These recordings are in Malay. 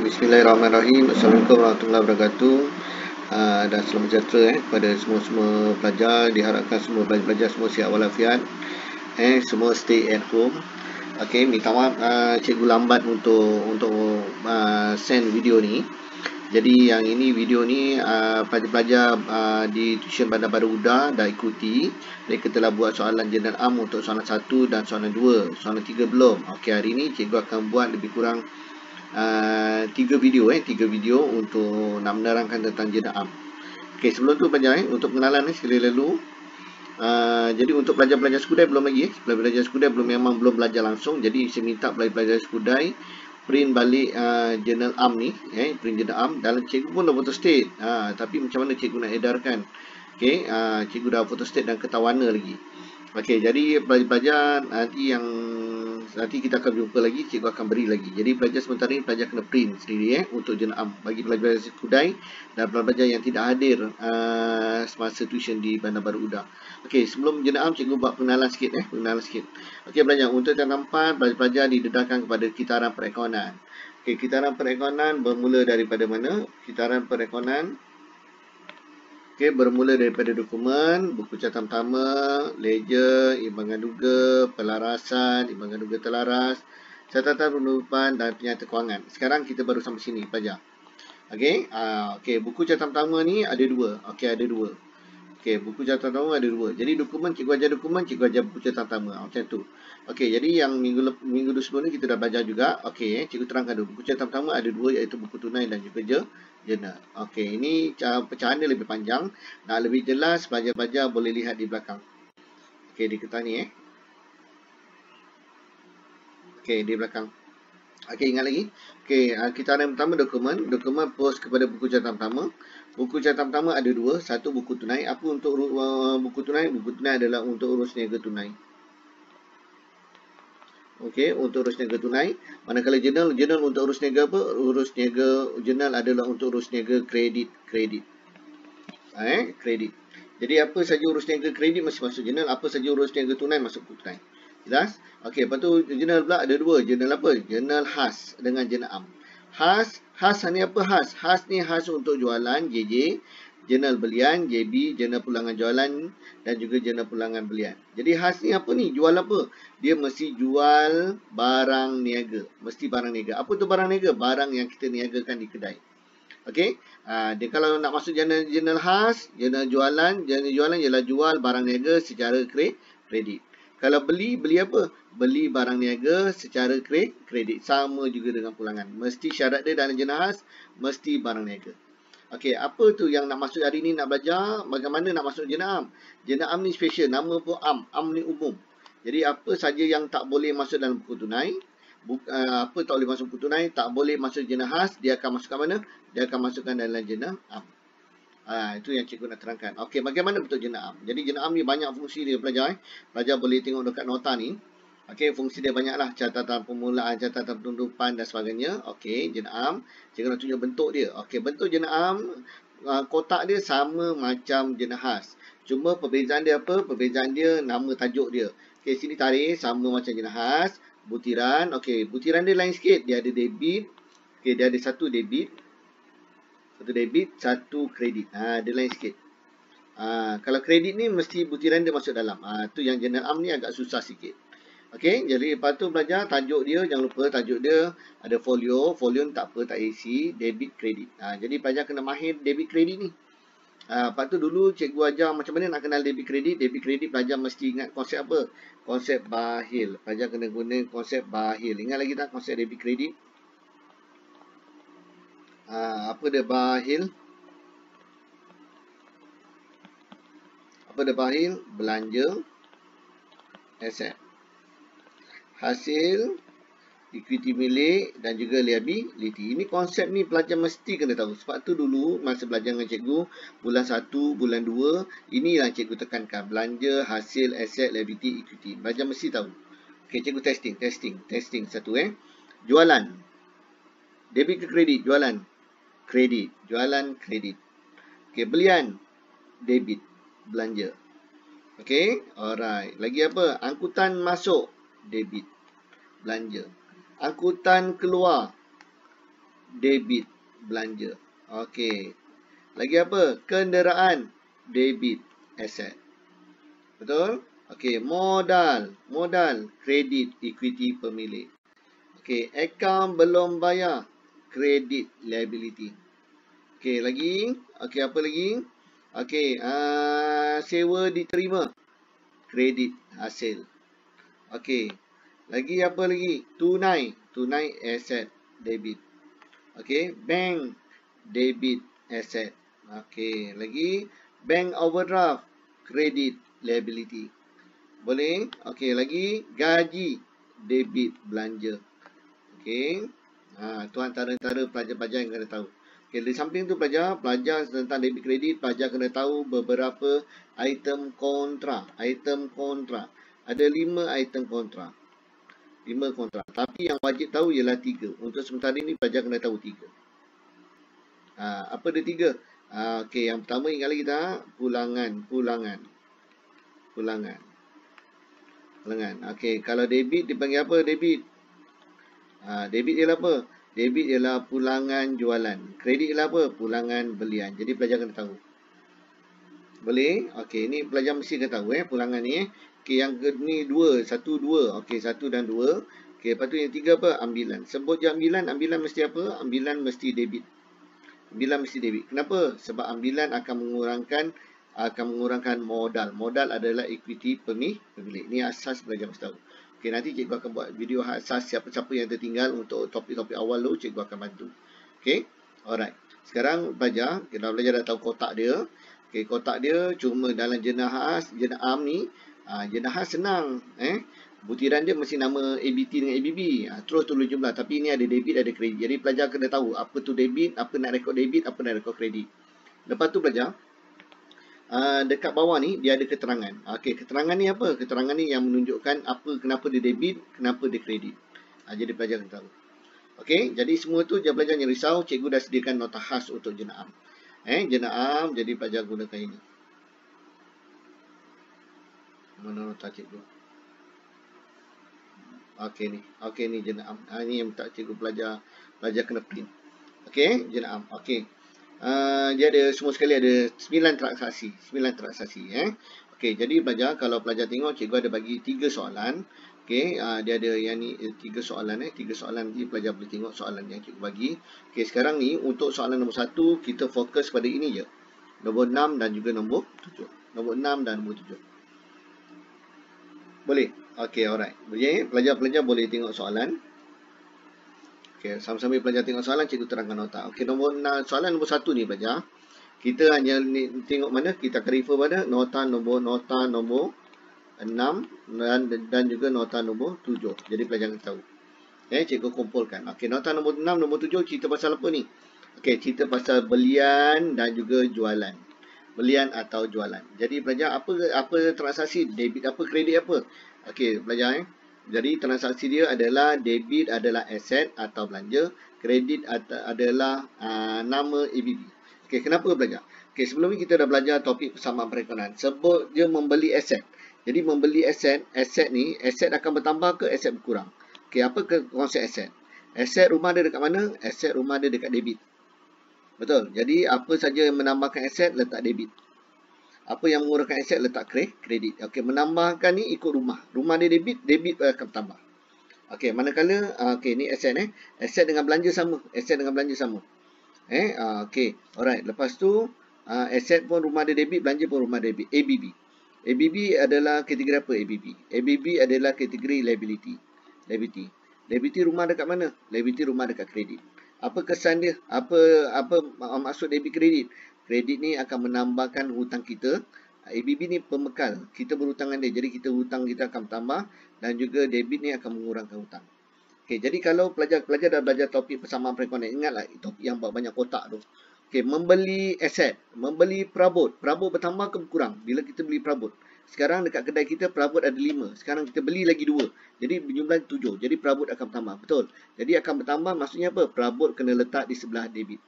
Bismillahirrahmanirrahim. Assalamualaikum warahmatullahi wabarakatuh. Dan selamat sejahtera kepada semua pelajar. Diharapkan semua pelajar semua sihat walafiat. Semua stay at home. Okey, minta maaf cikgu lambat untuk send video ni. Jadi yang ini video ni pelajar-pelajar di tuition Bandar Baru Huda dah ikuti. Mereka telah buat soalan Jeneral Am untuk soalan 1 dan soalan 2. Soalan 3 belum. Okey, hari ni cikgu akan buat lebih kurang 3 video untuk nak menerangkan tentang Jeneral Am. Okey, sebelum tu pelajar untuk pengenalan sekali lalu. Jadi untuk pelajar-pelajar Skudai belum lagi pelajar-pelajar Skudai memang belum belajar langsung. Jadi saya minta pelajar-pelajar Skudai print balik Jeneral Am ni, print Jeneral Am. Dalam cikgu pun dah photostate. Tapi macam mana cikgu nak edarkan? Okey, cikgu dah photostate dan kertas warna lagi. Okey, jadi pelajar-pelajar nanti kita akan jumpa lagi, cikgu akan beri lagi. Jadi pelajar sementara ini pelajar kena print sendiri untuk Jeneral Am bagi pelajar Skudai dan pelajar yang tidak hadir semasa tuition di Bandar Baru Huda. Okey, sebelum Jeneral Am cikgu buat pengenalan sikit Okey pelajar, untuk yang 4 pelajar didedahkan kepada kitaran perekonan. Okey, kitaran perekonan bermula daripada mana? Kitaran perekonan bermula daripada dokumen, buku catatan pertama, ledger, imbangan duga, pelarasan, imbangan duga telaras, catatan penutupan dan penyata kewangan. Sekarang kita baru sampai sini pelajar. Okey, buku catatan pertama ni ada 2. Okey, ada 2. Okey, buku catatan pertama ada 2. Jadi dokumen, cikgu ajar dokumen, cikgu ajar buku catatan pertama. Macam tu. Okey, jadi yang minggu sebelum ni kita dah belajar juga. Okey, cikgu terangkan dulu. Buku catatan pertama ada 2 iaitu buku tunai dan juga jurnal. Okey, ini pecahan dia lebih panjang. Nak lebih jelas, pelajar-pelajar boleh lihat di belakang. Okey, di kertas ni Okey, di belakang. Okey, ingat lagi. Okey, kitaran pertama dokumen. Dokumen post kepada buku catatan pertama. Buku catatan pertama ada 2. Satu buku tunai. Apa untuk buku tunai? Buku tunai adalah untuk urus niaga tunai. Okey, untuk urus niaga tunai. Manakala jurnal untuk urus niaga apa? Urus niaga jurnal adalah untuk urus niaga kredit. Kredit. Jadi apa saja urus niaga kredit masih masuk jurnal, apa saja urus niaga tunai masuk buku tunai. Jelas? Okey, lepas tu jurnal pula ada 2. Jurnal apa? Jurnal khas dengan Jeneral Am. Khas ni apa khas? Khas ni khas untuk jualan JJ, jurnal belian JB, jurnal pulangan jualan dan juga jurnal pulangan belian. Jadi khas ni apa ni? Jual apa? Dia mesti jual barang niaga. Mesti barang niaga. Apa tu barang niaga? Barang yang kita niagakan di kedai. Okey. Dia kalau nak masuk jurnal khas, jurnal jualan ialah jual barang niaga secara kredit. Kalau beli apa? Beli barang niaga secara kredit. Sama juga dengan pulangan. Mesti syarat dia dalam jurnal khas, mesti barang niaga. Okey, apa tu yang nak masuk hari ni nak belajar? Bagaimana nak masuk Jeneral Am? Jeneral Am ni special. Nama pun Am. Am ni umum. Jadi apa saja yang tak boleh masuk dalam buku tunai? Apa tak boleh masuk buku tunai? Tak boleh masuk jurnal khas. Dia akan masukkan mana? Dia akan masukkan dalam Jeneral Am. Itu yang cikgu nak terangkan. Okey, bagaimana bentuk Jeneral Am? Jadi Jeneral Am ni banyak fungsi dia pelajar. Pelajar boleh tengok dekat nota ni. Okey, fungsi dia banyaklah. Catatan permulaan, catatan penutupan dan sebagainya. Okey, Jeneral Am. Cikgu nak tunjuk bentuk dia. Okey, bentuk Jeneral Am, kotak dia sama macam jurnal khas. Cuma perbezaan dia apa? Perbezaan dia nama tajuk dia. Okey, sini tarikh sama macam jurnal khas. Butiran. Okey, butiran dia lain sikit. Dia ada debit. Okey, dia ada satu debit. Satu kredit. Dia lain sikit. Kalau kredit ni mesti butiran dia masuk dalam. Tu yang Jeneral Am ni agak susah sikit. Okey, jadi lepas tu belajar tajuk dia, jangan lupa tajuk dia ada folio. Folio ni tak apa, tak isi, debit kredit. Jadi pelajar kena mahir debit kredit ni. Lepas tu dulu cikgu ajar macam mana nak kenal debit kredit. Debit kredit pelajar mesti ingat konsep apa? Konsep bahil. Pelajar kena guna konsep bahil. Ingat lagi tak konsep debit kredit? Apa dia bahil? Apa dia bahil? Belanja, aset, hasil, equity milik dan juga liability. Ini konsep ni pelajar mesti kena tahu. Sebab tu dulu masa belajar dengan cikgu bulan 1, bulan 2, inilah cikgu tekankan. Belanja, hasil, aset, liability, equity. Pelajar mesti tahu. Okey, cikgu testing satu Jualan. Debit ke kredit? Jualan. Kredit. Jualan kredit. Okey, belian. Debit. Belanja. Okey, alright. Lagi apa? Angkutan masuk. Debit. Belanja. Angkutan keluar. debit belanja. Okey. Lagi apa? Kenderaan, debit asset. Betul? Okey, modal, kredit equity pemilik. Okey, akaun belum bayar, kredit liability. Okey, lagi. Okey, apa lagi? Okey, sewa diterima, kredit hasil. Okey. Lagi apa lagi? Tunai asset, debit. Okey, bank, debit asset. Okey, lagi bank overdraft, kredit liability. Boleh? Okey, lagi gaji, debit belanja. Okey. Tu antara pelajar-pelajar yang kena tahu. Okey, di samping tu pelajar tentang debit kredit, pelajar kena tahu beberapa item kontra. Ada 5 item kontra. 5 kontrak. Tapi yang wajib tahu ialah 3. Untuk sementara ini pelajar kena tahu 3. Apa dia 3? Okey, yang pertama ingat lagi tak? Pulangan. Okey, kalau debit dipanggil apa debit? Debit ialah apa? Debit ialah pulangan jualan. Kredit ialah apa? Pulangan belian. Jadi pelajar kena tahu. Boleh? Okey, ni pelajar mesti kena tahu pulangan ni. Okey, yang ni 2, 1, 2. Okey, 1 dan 2. Okey, lepas tu yang 3 apa? Ambilan. Sebut je ambilan mesti apa? Ambilan mesti debit. Kenapa? Sebab ambilan akan mengurangkan modal. Modal adalah equity pemilik. Ni asas pelajar mesti tahu. Okey, nanti cikgu akan buat video asas siapa-siapa yang tertinggal untuk topik-topik awal tu, cikgu akan bantu. Okey? Alright. Sekarang pelajar, kita dah tahu kotak dia. Okey, kotak dia cuma dalam jenah am ni, jenah khas senang. Butiran dia mesti nama ABT dengan ABB. Terus tulis jumlah. Tapi ini ada debit, ada kredit. Jadi pelajar kena tahu apa tu debit, apa nak rekod debit, apa nak rekod kredit. Lepas tu pelajar, dekat bawah ni dia ada keterangan. Okey, keterangan ni apa? Keterangan ni yang menunjukkan kenapa dia debit, kenapa dia kredit. Jadi pelajar kena tahu. Okey, jadi semua tu jangan pelajar yang risau, cikgu dah sediakan nota khas untuk jenah am. Jenah am, jadi pelajar gunakan ini. Mana nota cikgu? Okey ni jenah am. Ini yang tak cikgu pelajar kena print. Okey, jenah am. Okey. Dia ada semua sekali ada 9 transaksi. Okey, jadi pelajar kalau pelajar tengok cikgu ada bagi 3 soalan. Okey, dia ada yang ni 3 soalan 3 soalan nanti pelajar boleh tengok soalan yang cikgu bagi. Okey, sekarang ni untuk soalan nombor 1 kita fokus pada ini je. Nombor 6 dan juga nombor 7. Nombor 6 dan nombor 7. Boleh? Okey, alright. Boleh, pelajar-pelajar boleh tengok soalan. Okey, sambil-sambil pelajar tengok soalan, cikgu terangkan nota. Okey, soalan nombor 1 ni pelajar. Kita hanya tengok mana, kita akan refer pada nota nombor 6 dan juga nota nombor 7. Jadi pelajar kena tahu. Cikgu kumpulkan. Okey, nota nombor 6, nombor 7 cerita pasal apa ni? Okey, cerita pasal belian dan juga jualan. Belian atau jualan. Jadi pelajar apa transaksi, debit apa, kredit apa? Okey, pelajar Jadi transaksi dia adalah debit adalah aset atau belanja, kredit adalah nama ABB. Okey, kenapa belajar? Okey, sebelum ni kita dah belajar topik persamaan perekonomian. Sebut dia membeli aset. Jadi membeli aset ni, aset akan bertambah ke aset berkurang? Okey, apa konsep aset? Aset rumah dia dekat mana? Aset rumah dia dekat debit. Betul. Jadi apa saja yang menambahkan aset letak debit. Apa yang mengurangkan aset letak kredit. Okey, menambahkan ni ikut rumah. Rumah dia debit akan bertambah. Okey, manakala okey ni aset Aset dengan belanja sama. Okey. Alright, lepas tu aset pun rumah dia debit, belanja pun rumah debit. ABB. ABB adalah kategori apa ABB? ABB adalah kategori liability. Liability rumah dekat mana? Liability rumah dekat kredit. Apa kesan dia? Apa maksud debit kredit? Kredit ni akan menambahkan hutang kita. ABB ni pembekal. Kita berhutang dengan dia. Jadi hutang kita akan bertambah. Dan juga debit ni akan mengurangkan hutang. Okey, jadi kalau pelajar dah belajar topik persamaan perekonomian, ingatlah topik yang banyak kotak tu. Okey, membeli aset. Membeli perabot. Perabot bertambah ke berkurang? Bila kita beli perabot. Sekarang dekat kedai kita perabot ada 5. Sekarang kita beli lagi 2. Jadi berjumlah 7. Jadi perabot akan bertambah. Betul. Jadi akan bertambah maksudnya apa? Perabot kena letak di sebelah debit.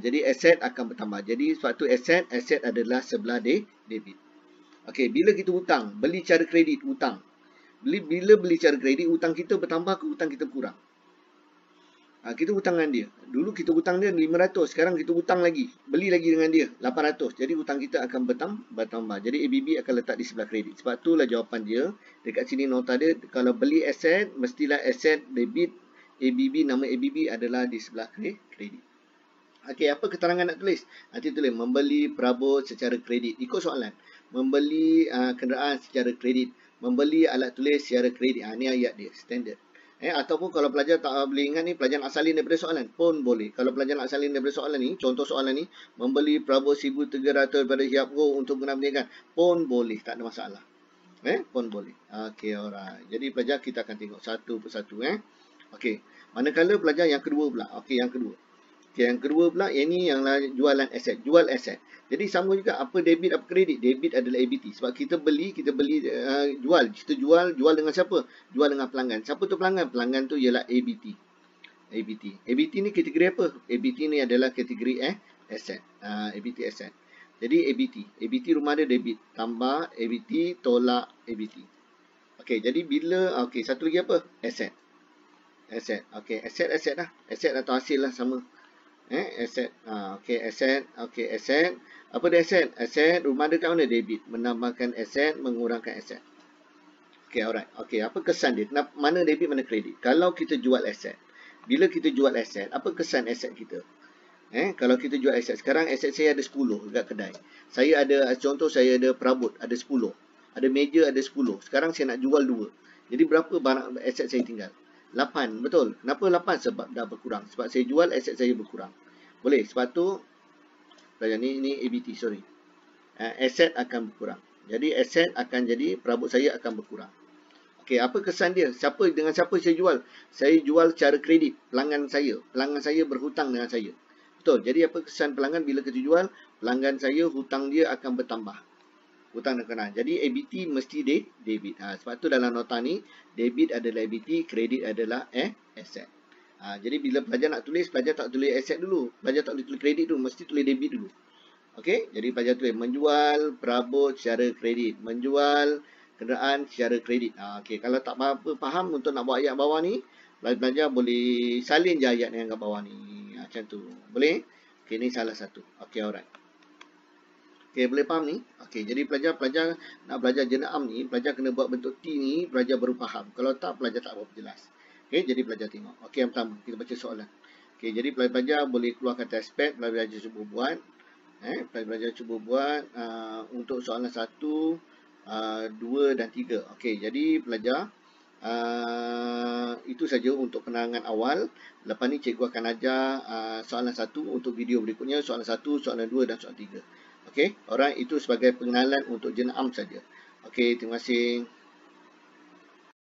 Jadi aset akan bertambah. Jadi suatu aset adalah sebelah debit. Okey, bila kita hutang, beli cara kredit, hutang. Bila beli cara kredit, hutang kita bertambah ke hutang kita kurang? Kita hutang dengan dia. Dulu kita hutang dia 500, sekarang kita hutang lagi. Beli lagi dengan dia 800. Jadi hutang kita akan bertambah. Jadi ABB akan letak di sebelah kredit. Sebab itulah jawapan dia. Dekat sini nota dia, kalau beli aset, mestilah aset debit ABB, nama ABB adalah di sebelah kredit. Okey, apa keterangan nak tulis? Nanti tulis membeli perabot secara kredit. Ikut soalan. Membeli kenderaan secara kredit. Membeli alat tulis secara kredit. Ni ayat dia, standard. Ataupun kalau pelajar tak boleh ingat ni, pelajar nak salin daripada soalan pun boleh. Kalau pelajar nak salin daripada soalan ni, contoh soalan ni, membeli perabot 1,300 daripada Hyapgo untuk guna pendidikan pun boleh, tak ada masalah. Pun boleh. Okey, alright. Jadi pelajar kita akan tengok satu persatu. Okey. Manakala pelajar yang kedua pula. Okey, yang kedua. Okey, yang kedua pula, yang ni yang jualan aset, jual aset. Jadi sama juga, apa debit, apa kredit. Debit adalah ABT. Sebab kita beli jual. Kita jual dengan siapa? Jual dengan pelanggan. Siapa tu pelanggan? Pelanggan tu ialah ABT. ABT ni kategori apa? ABT ni adalah kategori aset. ABT aset. Jadi ABT rumah dia debit. Tambah ABT, tolak ABT. Okey, jadi bila, okey, satu lagi apa? Aset. Okey, aset dah. Aset atau hasil lah, sama. Aset. Okey, aset. Okey, aset. Apa dia aset? Aset, rumah dia kat mana? Debit. Menambahkan aset, mengurangkan aset. Okey, alright. Okey, apa kesan dia? Mana debit, mana kredit? Kalau kita jual aset. Bila kita jual aset, apa kesan aset kita? Kalau kita jual aset. Sekarang aset saya ada 10 dekat kedai. Saya ada, contoh saya ada perabot, ada 10. Ada meja, ada 10. Sekarang saya nak jual 2. Jadi berapa barang aset saya tinggal? 8, betul. Kenapa 8? Sebab dah berkurang. Sebab saya jual, aset saya berkurang. Boleh. Sebab tu, ni ABT, sorry. Aset akan berkurang. Jadi, aset akan jadi, perabot saya akan berkurang. Okey, apa kesan dia? Dengan siapa saya jual? Saya jual secara kredit. Pelanggan saya berhutang dengan saya. Betul. Jadi, apa kesan pelanggan bila kita jual? Pelanggan saya, hutang dia akan bertambah. Hutang dan kenaan. Jadi ABT mesti debit. Sebab tu dalam nota ni, debit adalah ABT, kredit adalah aset. Jadi bila pelajar nak tulis, pelajar tak tulis aset dulu. Pelajar tak tulis kredit dulu, mesti tulis debit dulu. Okey, jadi pelajar tulis menjual perabot secara kredit, menjual kenderaan secara kredit. Okey, kalau tak faham untuk nak buat ayat bawah ni, pelajar boleh salin je ayat yang kat bawah ni. Macam tu. Boleh? Okey, ni salah satu. Okey, alright. Okey, boleh faham ni? Okey, jadi pelajar nak belajar jenam ni, pelajar kena buat bentuk T ni, pelajar baru faham. Kalau tak, pelajar tak berapa jelas. Okey, jadi pelajar tengok. Okey, yang pertama, kita baca soalan. Okey, jadi pelajar boleh keluarkan test pad, pelajar cuba buat. Pelajar cuba buat untuk soalan 1, 2 dan 3. Okey, jadi pelajar itu saja untuk penerangan awal. Lepas ni cikgu akan ajar soalan 1 untuk video berikutnya, soalan 1, soalan 2 dan soalan 3. Okey, alright, itu sebagai pengenalan untuk jenam saja. Okey, terima kasih.